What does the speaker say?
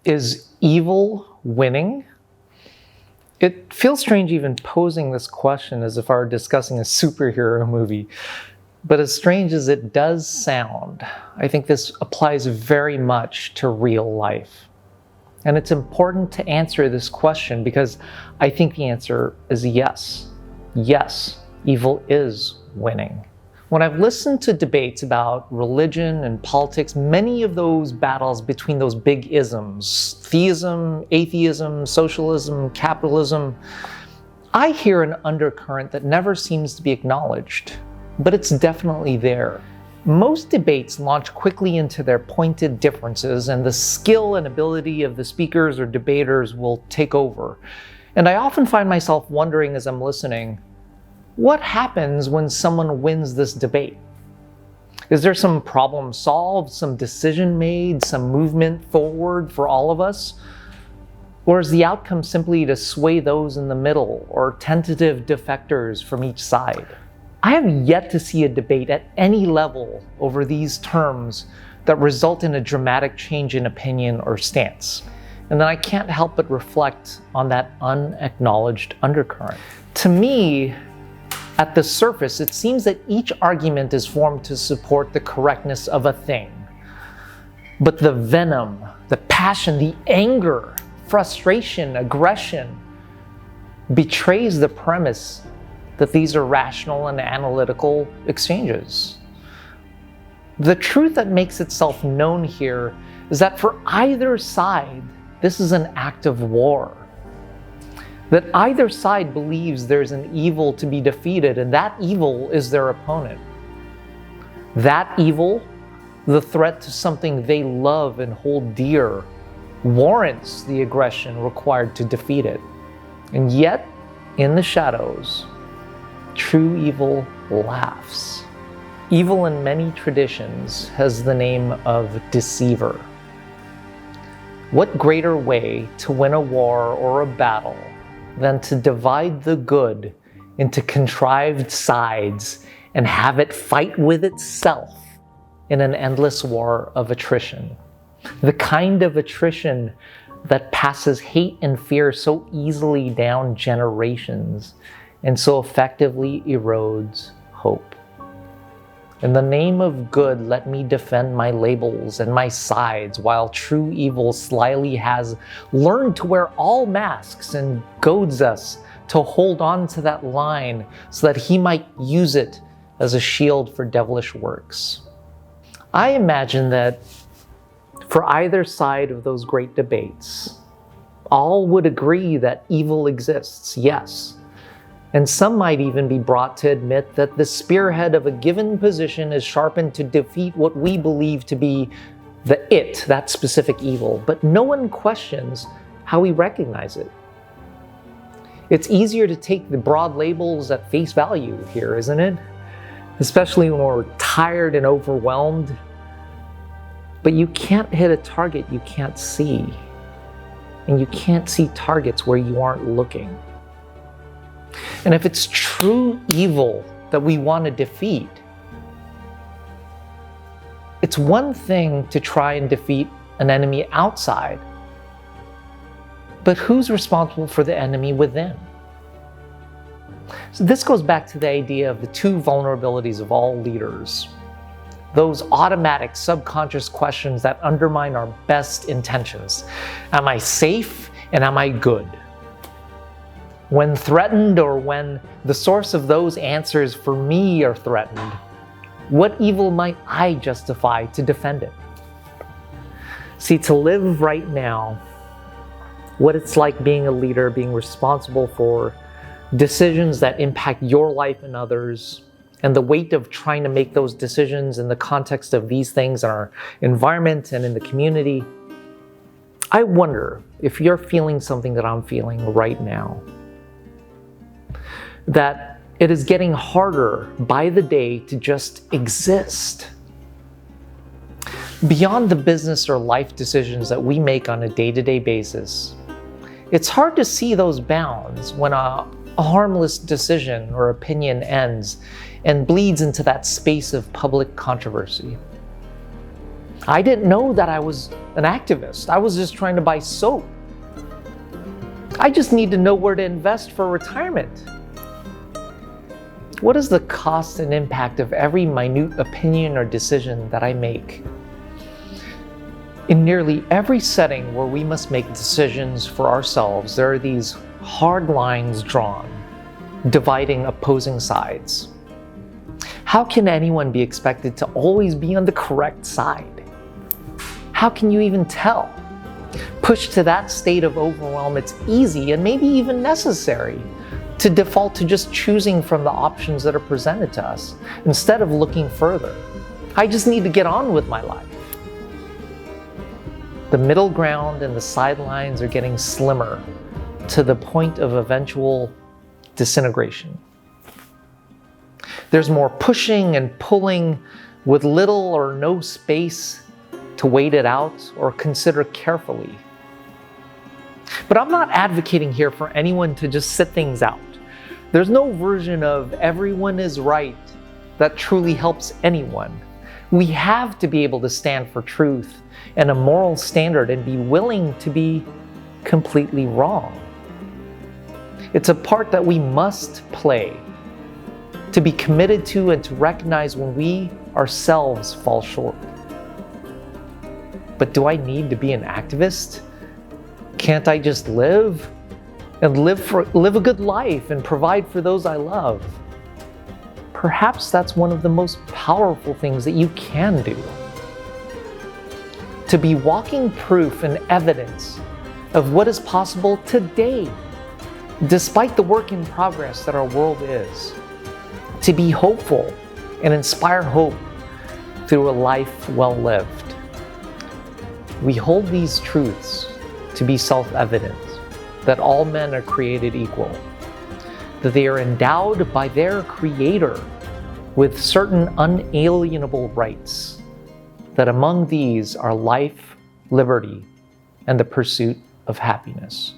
Is evil winning? It feels strange even posing this question as if I were discussing a superhero movie. But as strange as it does sound, I think this applies very much to real life. And it's important to answer this question because I think the answer is yes. Yes, evil is winning. When I've listened to debates about religion and politics, many of those battles between those big isms, theism, atheism, socialism, capitalism, I hear an undercurrent that never seems to be acknowledged, but it's definitely there. Most debates launch quickly into their pointed differences, and the skill and ability of the speakers or debaters will take over. And I often find myself wondering as I'm listening, what happens when someone wins this debate? Is there some problem solved, some decision made, some movement forward for all of us? Or is the outcome simply to sway those in the middle or tentative defectors from each side? I have yet to see a debate at any level over these terms that result in a dramatic change in opinion or stance. And then I can't help but reflect on that unacknowledged undercurrent. To me, at the surface, it seems that each argument is formed to support the correctness of a thing. But the venom, the passion, the anger, frustration, aggression betrays the premise that these are rational and analytical exchanges. The truth that makes itself known here is that for either side, this is an act of war. That either side believes there's an evil to be defeated, and that evil is their opponent. That evil, the threat to something they love and hold dear, warrants the aggression required to defeat it. And yet, in the shadows, true evil laughs. Evil in many traditions has the name of deceiver. What greater way to win a war or a battle than to divide the good into contrived sides and have it fight with itself in an endless war of attrition. The kind of attrition that passes hate and fear so easily down generations and so effectively erodes hope. In the name of good, let me defend my labels and my sides, while true evil slyly has learned to wear all masks and goads us to hold on to that line so that he might use it as a shield for devilish works. I imagine that for either side of those great debates, all would agree that evil exists, yes. And some might even be brought to admit that the spearhead of a given position is sharpened to defeat what we believe to be that specific evil. But no one questions how we recognize it. It's easier to take the broad labels at face value here, isn't it? Especially when we're tired and overwhelmed. But you can't hit a target you can't see. And you can't see targets where you aren't looking. And if it's true evil that we want to defeat, it's one thing to try and defeat an enemy outside, but who's responsible for the enemy within? So this goes back to the idea of the two vulnerabilities of all leaders. Those automatic subconscious questions that undermine our best intentions. Am I safe and am I good? When threatened, or when the source of those answers for me are threatened, what evil might I justify to defend it? See, to live right now, what it's like being a leader, being responsible for decisions that impact your life and others, and the weight of trying to make those decisions in the context of these things in our environment and in the community, I wonder if you're feeling something that I'm feeling right now. That it is getting harder by the day to just exist. Beyond the business or life decisions that we make on a day-to-day basis, it's hard to see those bounds when a harmless decision or opinion ends and bleeds into that space of public controversy. I didn't know that I was an activist. I was just trying to buy soap. I just need to know where to invest for retirement. What is the cost and impact of every minute opinion or decision that I make? In nearly every setting where we must make decisions for ourselves, there are these hard lines drawn, dividing opposing sides. How can anyone be expected to always be on the correct side? How can you even tell? Pushed to that state of overwhelm, it's easy and maybe even necessary to default to just choosing from the options that are presented to us instead of looking further. I just need to get on with my life. The middle ground and the sidelines are getting slimmer to the point of eventual disintegration. There's more pushing and pulling with little or no space to wait it out or consider carefully. But I'm not advocating here for anyone to just sit things out. There's no version of everyone is right that truly helps anyone. We have to be able to stand for truth and a moral standard and be willing to be completely wrong. It's a part that we must play, to be committed to and to recognize when we ourselves fall short. But do I need to be an activist? Can't I just live and live a good life and provide for those I love? Perhaps that's one of the most powerful things that you can do. To be walking proof and evidence of what is possible today, despite the work in progress that our world is. To be hopeful and inspire hope through a life well lived. We hold these truths to be self-evident, that all men are created equal, that they are endowed by their Creator with certain unalienable rights, that among these are life, liberty, and the pursuit of happiness.